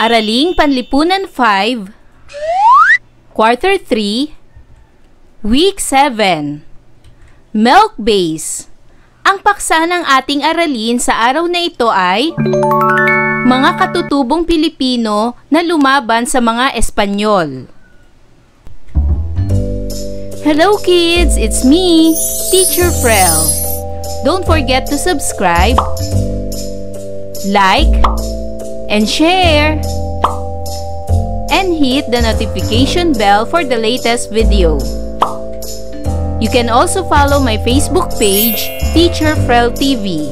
Araling Panlipunan 5, Quarter 3, Week 7, Milk Base. Ang paksa ng ating aralin sa araw na ito ay mga katutubong Pilipino na lumaban sa mga Espanyol. Hello kids! It's me, Teacher Frel. Don't forget to subscribe, like, and share, and hit the notification bell for the latest video. You can also follow my Facebook page, Teacher Frel TV.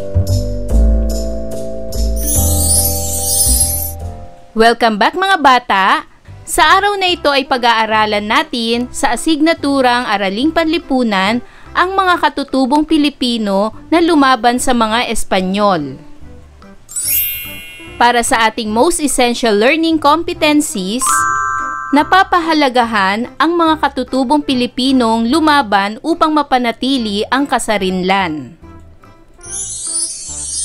Welcome back mga bata! Sa araw na ito ay pag-aaralan natin sa asignaturang Araling Panlipunan ang mga katutubong Pilipino na lumaban sa mga Espanyol. Para sa ating most essential learning competencies, napapahalagahan ang mga katutubong Pilipinong lumaban upang mapanatili ang kasarinlan.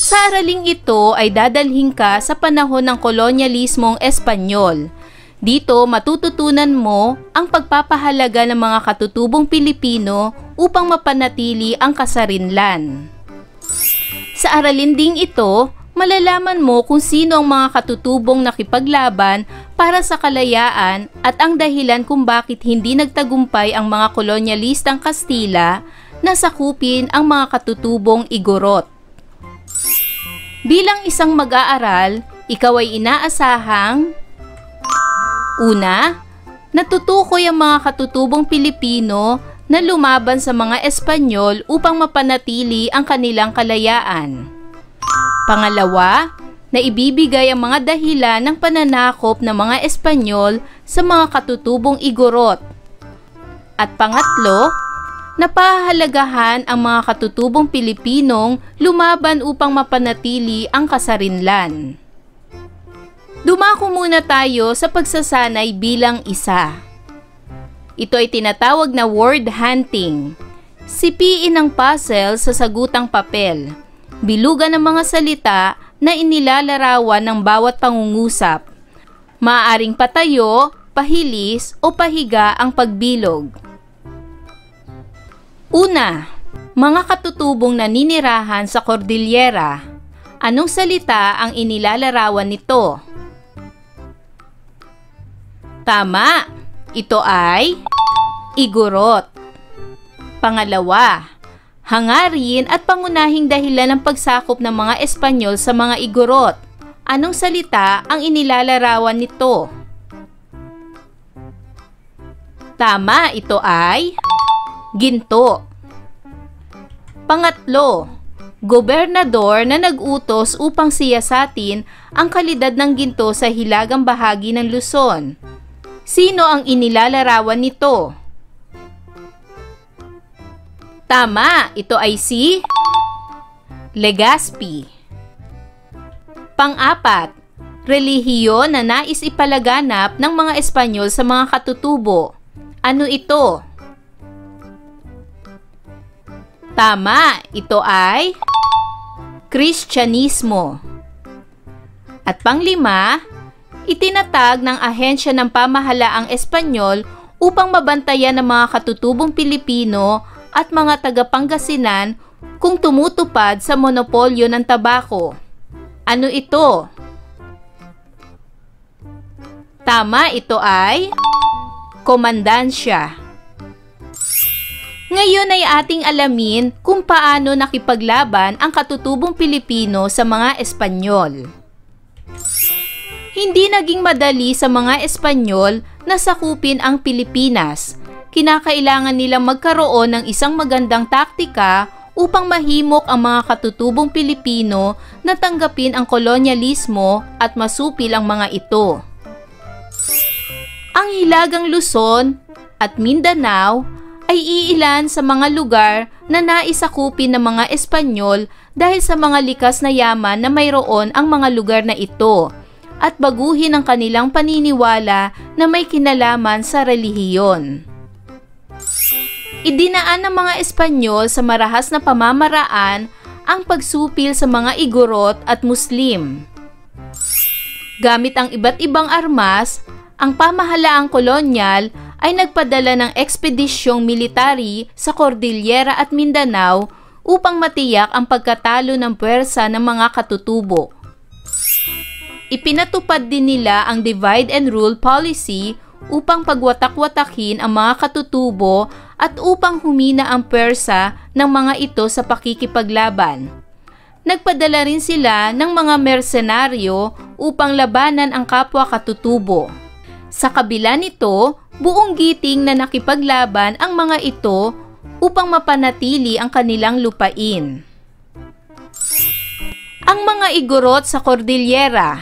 Sa araling ito ay dadalhin ka sa panahon ng kolonyalismong Espanyol. Dito matututunan mo ang pagpapahalaga ng mga katutubong Pilipino upang mapanatili ang kasarinlan. Sa aralin ding ito, malalaman mo kung sino ang mga katutubong nakipaglaban para sa kalayaan at ang dahilan kung bakit hindi nagtagumpay ang mga kolonyalistang Kastila na sakupin ang mga katutubong Igorot. Bilang isang mag-aaral, ikaw ay inaasahang una, natutukoy ang mga katutubong Pilipino na lumaban sa mga Espanyol upang mapanatili ang kanilang kalayaan. Pangalawa, na ibibigay ang mga dahilan ng pananakop ng mga Espanyol sa mga katutubong Igorot. At pangatlo, napahalagahan ang mga katutubong Pilipinong lumaban upang mapanatili ang kasarinlan. Dumako muna tayo sa pagsasanay bilang isa. Ito ay tinatawag na word hunting. Sipiin ang puzzle sa sagutang papel. Bilugan ng mga salita na inilalarawan ng bawat pangungusap. Maaaring patayo, pahilis o pahiga ang pagbilog. Una, mga katutubong naninirahan sa Cordillera. Anong salita ang inilalarawan nito? Tama, ito ay Igorot. Pangalawa, hangarin at pangunahing dahilan ng pagsakop ng mga Espanyol sa mga Igorot. Anong salita ang inilalarawan nito? Tama, ito ay ginto. Pangatlo, gobernador na nag-utos upang siyasatin ang kalidad ng ginto sa hilagang bahagi ng Luzon. Sino ang inilalarawan nito? Tama, ito ay si Legazpi. Pang-apat, relihiyon na nais ipalaganap ng mga Espanyol sa mga katutubo. Ano ito? Tama, ito ay Kristyanismo. At panglima, itinatag ng ahensya ng pamahalaang Espanyol upang mabantayan ng mga katutubong Pilipino at mga taga-Pangasinan kung tumutupad sa monopolyo ng tabako. Ano ito? Tama, ito ay komandansya. Ngayon ay ating alamin kung paano nakipaglaban ang katutubong Pilipino sa mga Espanyol. Hindi naging madali sa mga Espanyol na sakupin ang Pilipinas. Kinakailangan nilang magkaroon ng isang magandang taktika upang mahimok ang mga katutubong Pilipino na tanggapin ang kolonyalismo at masupil ang mga ito. Ang Hilagang Luzon at Mindanao ay iilan sa mga lugar na naisakupin ng mga Espanyol dahil sa mga likas na yaman na mayroon ang mga lugar na ito at baguhin ang kanilang paniniwala na may kinalaman sa relihiyon. Idinaan ng mga Espanyol sa marahas na pamamaraan ang pagsupil sa mga Igorot at Muslim. Gamit ang iba't ibang armas, ang pamahalaang kolonyal ay nagpadala ng ekspedisyong military sa Cordillera at Mindanao upang matiyak ang pagkatalo ng puwersa ng mga katutubo. Ipinatupad din nila ang divide and rule policy upang pagwatak-watakin ang mga katutubo at upang humina ang puwersa ng mga ito sa pakikipaglaban. Nagpadala rin sila ng mga mersenaryo upang labanan ang kapwa katutubo. Sa kabila nito, buong giting na nakipaglaban ang mga ito upang mapanatili ang kanilang lupain. Ang mga Igorot sa Cordillera.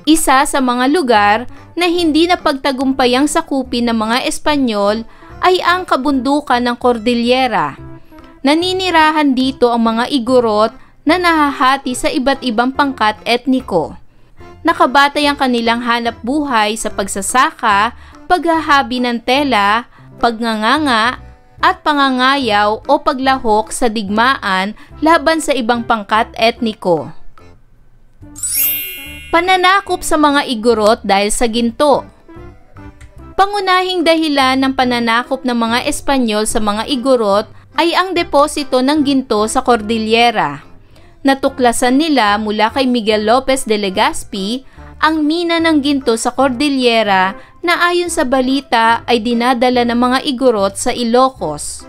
Isa sa mga lugar na hindi napagtagumpayang sakupin ng mga Espanyol ay ang kabundukan ng Cordillera. Naninirahan dito ang mga Igorot na nahahati sa iba't ibang pangkat etniko. Nakabatay ang kanilang hanap buhay sa pagsasaka, paghahabi ng tela, pagnganganga, at pangangayaw o paglahok sa digmaan laban sa ibang pangkat etniko. Pananakop sa mga Igorot dahil sa ginto. Pangunahing dahilan ng pananakop ng mga Espanyol sa mga Igorot ay ang deposito ng ginto sa Cordillera. Natuklasan nila mula kay Miguel Lopez de Legazpi ang mina ng ginto sa Cordillera na ayon sa balita ay dinadala ng mga Igorot sa Ilocos.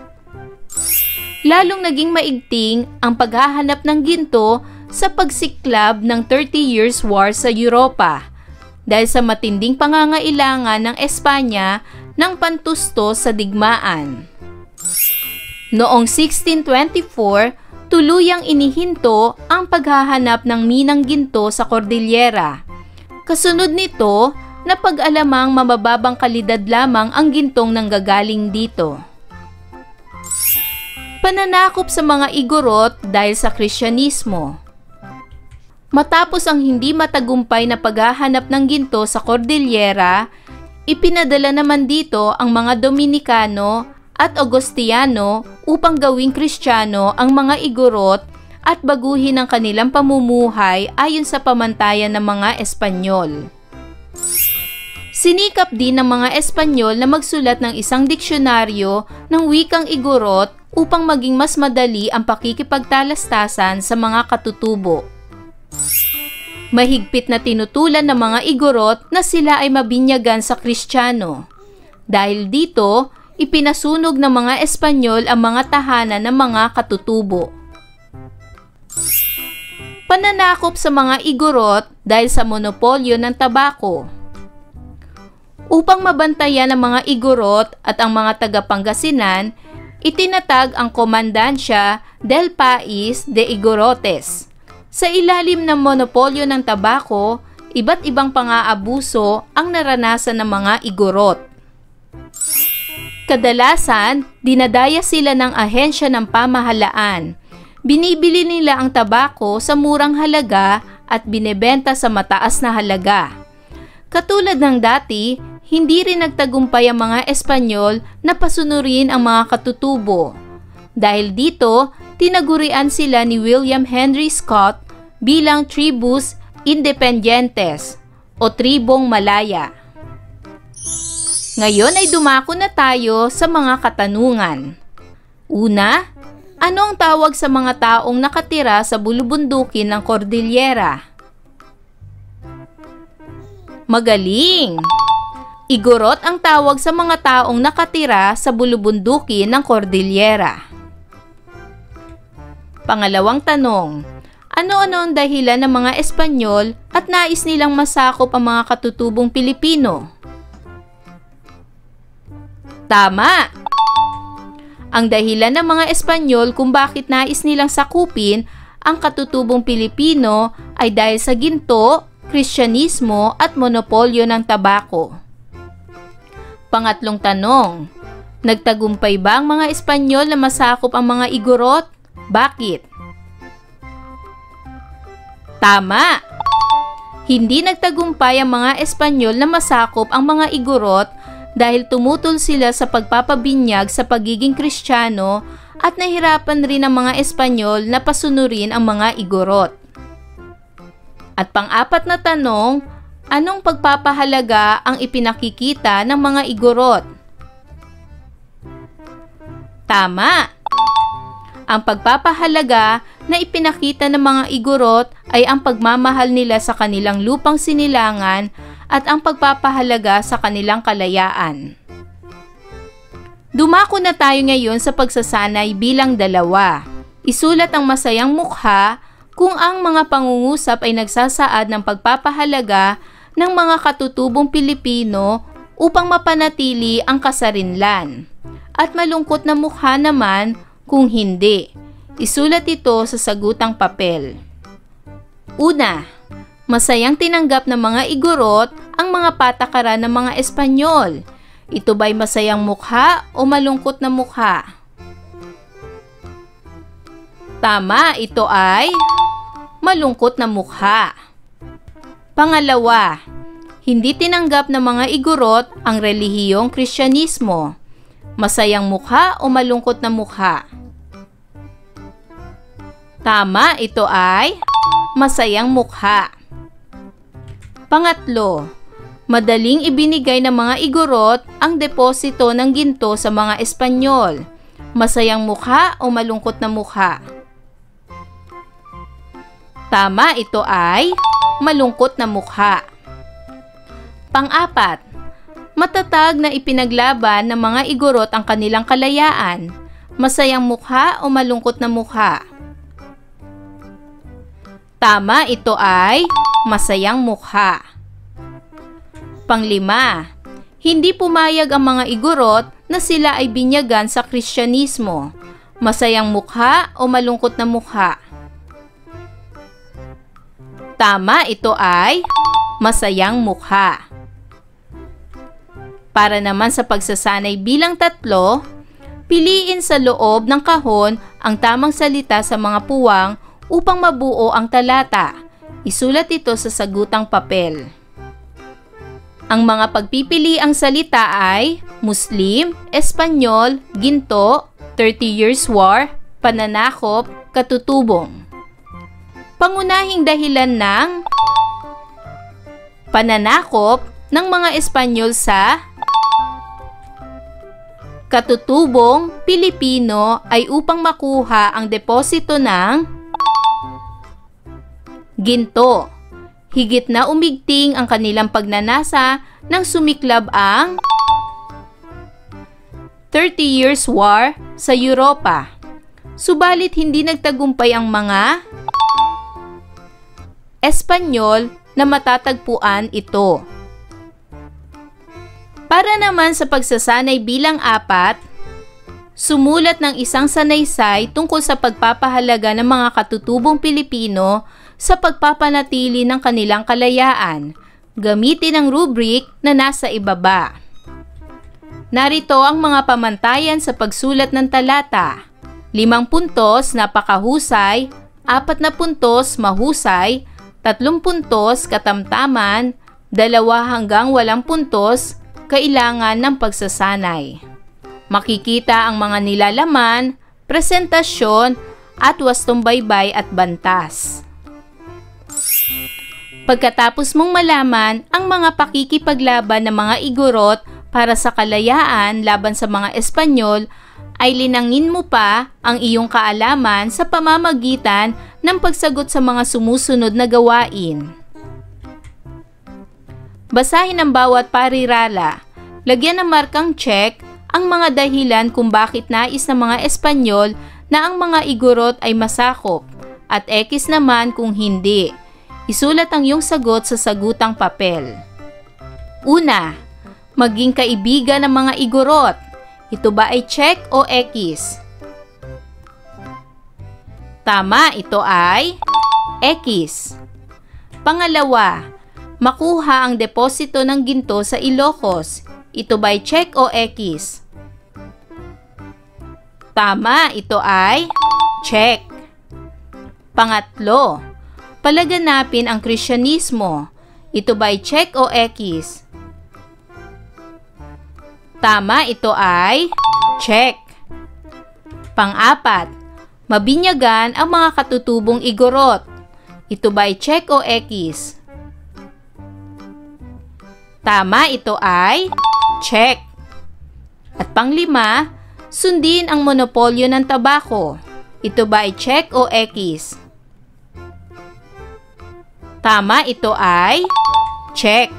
Lalong naging maigting ang paghahanap ng ginto sa pagsiklab ng 30 Years' War sa Europa dahil sa matinding pangangailangan ng Espanya ng pantusto sa digmaan. Noong 1624, tuluyang inihinto ang paghahanap ng minang ginto sa Cordillera. Kasunod nito, napag-alamang mabababang kalidad lamang ang gintong nanggagaling dito. Pananakop sa mga Igorot dahil sa Kristyanismo. Matapos ang hindi matagumpay na paghahanap ng ginto sa Cordillera, ipinadala naman dito ang mga Dominikano at Augustiniano upang gawing Kristiyano ang mga Igorot at baguhin ang kanilang pamumuhay ayon sa pamantayan ng mga Espanyol. Sinikap din ng mga Espanyol na magsulat ng isang diksyonaryo ng wikang Igorot upang maging mas madali ang pakikipagtalastasan sa mga katutubo. Mahigpit na tinutulan ng mga Igorot na sila ay mabinyagan sa Kristiyano. Dahil dito, ipinasunog ng mga Espanyol ang mga tahanan ng mga katutubo. Pananakop sa mga Igorot dahil sa monopolyo ng tabako. Upang mabantayan ang mga Igorot at ang mga taga-Pangasinan, itinatag ang Komandansya del Pais de Igorotes. Sa ilalim ng monopolyo ng tabako, iba't ibang pang-aabuso ang naranasan ng mga Igorot. Kadalasan, dinadaya sila ng ahensya ng pamahalaan. Binibili nila ang tabako sa murang halaga at binebenta sa mataas na halaga. Katulad ng dati, hindi rin nagtagumpay ang mga Espanyol na pasunurin ang mga katutubo. Dahil dito, tinagurian sila ni William Henry Scott bilang Tribus Independientes o Tribong Malaya. Ngayon ay dumako na tayo sa mga katanungan. Una, ano ang tawag sa mga taong nakatira sa bulubundukin ng Cordillera? Magaling! Igorot ang tawag sa mga taong nakatira sa bulubundukin ng Cordillera. Pangalawang tanong, ano-ano ang dahilan ng mga Espanyol at nais nilang masakop ang mga katutubong Pilipino? Tama! Ang dahilan ng mga Espanyol kung bakit nais nilang sakupin ang katutubong Pilipino ay dahil sa ginto, Kristyanismo at monopolyo ng tabako. Pangatlong tanong, nagtagumpay ba ang mga Espanyol na masakop ang mga Igorot? Bakit? Tama! Hindi nagtagumpay ang mga Espanyol na masakop ang mga Igorot dahil tumutol sila sa pagpapabinyag sa pagiging Kristiyano at nahirapan rin ang mga Espanyol na pasunurin ang mga Igorot. At pang-apat na tanong, anong pagpapahalaga ang ipinakikita ng mga Igorot? Tama! Ang pagpapahalaga na ipinakita ng mga Igorot ay ang pagmamahal nila sa kanilang lupang sinilangan at ang pagpapahalaga sa kanilang kalayaan. Dumako na tayo ngayon sa pagsasanay bilang 2. Isulat ang masayang mukha kung ang mga pangungusap ay nagsasaad ng pagpapahalaga ng mga katutubong Pilipino upang mapanatili ang kasarinlan. At malungkot na mukha naman kung hindi. Isulat ito sa sagutang papel. Una, masayang tinanggap ng mga Igorot ang mga patakaran ng mga Espanyol. Ito ba'y masayang mukha o malungkot na mukha? Tama, ito ay malungkot na mukha. Pangalawa, hindi tinanggap ng mga Igorot ang relihiyong Kristyanismo. Masayang mukha o malungkot na mukha? Tama, ito ay masayang mukha. Pangatlo, madaling ibinigay ng mga Igorot ang deposito ng ginto sa mga Espanyol. Masayang mukha o malungkot na mukha? Tama, ito ay malungkot na mukha. Pang-apat, matatag na ipinaglaban ng mga Igorot ang kanilang kalayaan. Masayang mukha o malungkot na mukha? Tama, ito ay masayang mukha. Panglima, hindi pumayag ang mga Igorot na sila ay binyagan sa Kristyanismo. Masayang mukha o malungkot na mukha? Tama, ito ay masayang mukha. Para naman sa pagsasanay bilang 3, piliin sa loob ng kahon ang tamang salita sa mga puwang upang mabuo ang talata. Isulat ito sa sagutang papel. Ang mga pagpipiliang salita ay Muslim, Espanyol, ginto, 30 Years' War, pananakop, katutubong. Pangunahing dahilan ng pananakop ng mga Espanyol sa katutubong Pilipino ay upang makuha ang deposito ng ginto. Higit na umigting ang kanilang pagnanasa nang sumiklab ang 30 Years' War sa Europa. Subalit hindi nagtagumpay ang mga Espanyol na matatagpuan ito. Para naman sa pagsasanay bilang 4, sumulat ng isang sanaysay tungkol sa pagpapahalaga ng mga katutubong Pilipino sa pagpapanatili ng kanilang kalayaan. Gamitin ang rubric na nasa ibaba. Narito ang mga pamantayan sa pagsulat ng talata. 5 puntos, napakahusay. 4 na puntos, mahusay. 3 puntos, katamtaman. 2 hanggang 8 puntos, kailangan ng pagsasanay. Makikita ang mga nilalaman, presentasyon, at wastong baybay at bantas. Pagkatapos mong malaman ang mga pakikipaglaban ng mga Igorot para sa kalayaan laban sa mga Espanyol, ay linangin mo pa ang iyong kaalaman sa pamamagitan ng pagsagot sa mga sumusunod na gawain. Basahin ang bawat parirala. Lagyan ng markang check ang mga dahilan kung bakit nais ng mga Espanyol na ang mga Igorot ay masakop, at X naman kung hindi. Isulat ang iyong sagot sa sagutang papel. Una, maging kaibigan ng mga Igorot. Ito ba ay check o X? Tama, ito ay X. Pangalawa, makuha ang deposito ng ginto sa Ilocos. Ito ba ay check o X? Tama, ito ay check. Pangatlo, palaganapin ang Kristyanismo. Ito ba ay check o X? Tama, ito ay check. Pang-apat, mabinyagan ang mga katutubong Igorot. Ito ba ay check o X? Tama, ito ay check. At panglima, sundin ang monopolyo ng tabako. Ito ba ay check o X? Tama, ito ay check.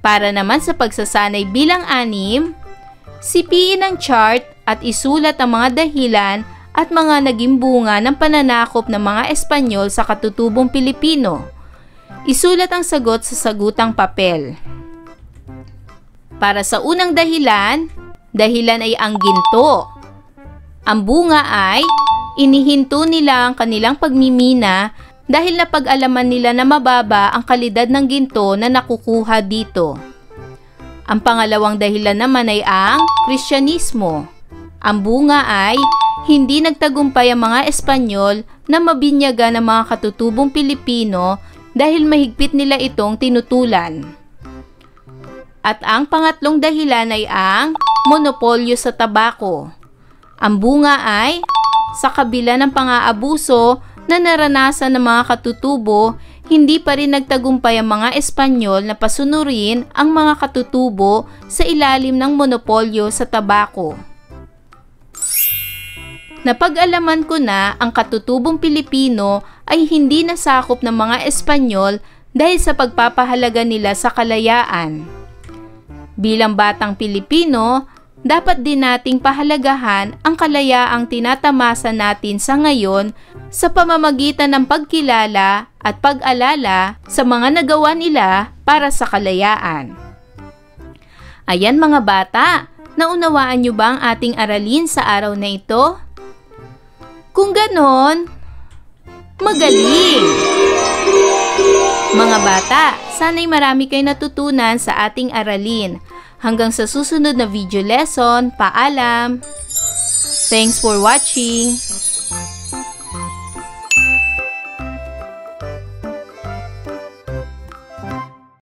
Para naman sa pagsasanay bilang 6, sipiin ang chart at isulat ang mga dahilan at mga naging bunga ng pananakop ng mga Espanyol sa katutubong Pilipino. Isulat ang sagot sa sagutang papel. Para sa unang dahilan ay ang ginto. Ang bunga ay inihinto nila ang kanilang pagmimina dahil napag-alaman nila na mababa ang kalidad ng ginto na nakukuha dito. Ang pangalawang dahilan naman ay ang Kristyanismo. Ang bunga ay hindi nagtagumpay ang mga Espanyol na mabinyagan ng mga katutubong Pilipino dahil mahigpit nila itong tinutulan. At ang pangatlong dahilan ay ang monopolyo sa tabako. Ang bunga ay sa kabila ng pang-aabuso na naranasan ng mga katutubo, hindi pa rin nagtagumpay ang mga Espanyol na pasunurin ang mga katutubo sa ilalim ng monopolyo sa tabako. Napag-alaman ko na ang katutubong Pilipino ay hindi nasakop ng mga Espanyol dahil sa pagpapahalaga nila sa kalayaan. Bilang batang Pilipino, dapat din nating pahalagahan ang kalayaang tinatamasa natin sa ngayon sa pamamagitan ng pagkilala at pag-alala sa mga nagawa nila para sa kalayaan. Ayan mga bata, naunawaan niyo ba ang ating aralin sa araw na ito? Kung ganon, magaling! Mga bata, sana'y marami kayo natutunan sa ating aralin. Hanggang sa susunod na video lesson, paalam! Thanks for watching!